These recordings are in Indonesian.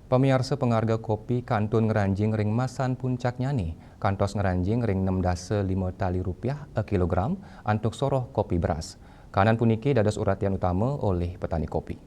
Pemirsa pengarga kopi kantun ngeranjing ring masan puncak nyani. Kantos ngeranjing ring 6,5 tali rupiah a kilogram antuk soroh kopi beras. Kanan puniki dados uratian utama oleh petani kopi.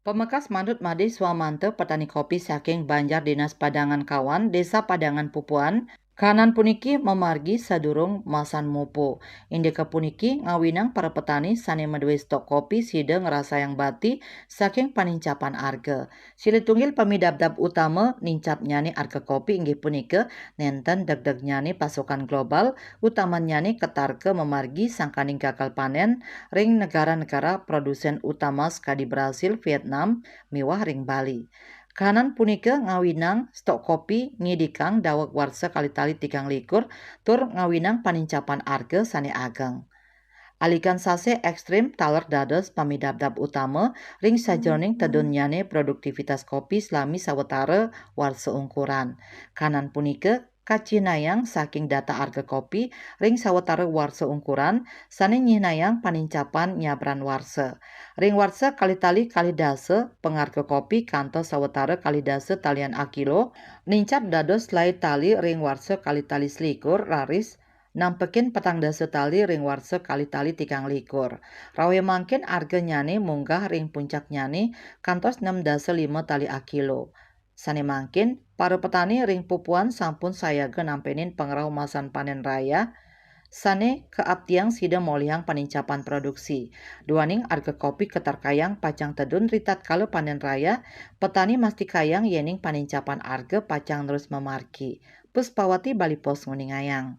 Pemekas Mandut Made Swamante petani kopi saking Banjar Dinas Padangan Kawan Desa Padangan Pupuan kanan puniki memargi sadurung masan mupo. Indika puniki ngawinang para petani sane maduwe stok kopi sida ngerasa yang bati saking panincapan arga. Silitunggil pamidabdab utama nincap nyani arga kopi inggih punika nenten deg-deg nyani pasokan global utaman nyani ketarke memargi sangkaning gagal panen ring negara-negara produsen utama skadi Brasil, Vietnam, miwah ring Bali. Kanan punika ngawinang stok kopi ngidikang daweg warsa kali-tali 3 likur tur ngawinang panincapan arga sane ageng. Alikan sase ekstrim taler dados pamidabdab utama ring sajroning tedunnyane produktivitas kopi selami sawetara warsa ungkuran. Kanan punika kacinayang saking data arga kopi ring sawetara warsa ungkuran sane nyinayang panincapan nyabran warsa. Ring warsa kali-tali kali dase pengarga kopi kantos sawetara kali dase talian akilo nincap dados lai tali ring warsa kali-tali 21 laris nampekin petang dasa tali ring warsa kali-tali 3 likur. Rawe mangkin arga nyane munggah ring puncak nyane kantos 6,5 tali akilo. Sane mangkin para petani ring pupuan sampun sayaga nampenin pengrau masan panen raya sane keaptiang sida molihang panincapan produksi. Duaning arga kopi ketarkayang pacang tedun ritat kala panen raya, petani masti kayang yening panincapan arga pacang terus memarki. Puspawati Bali Pos Nguningayang.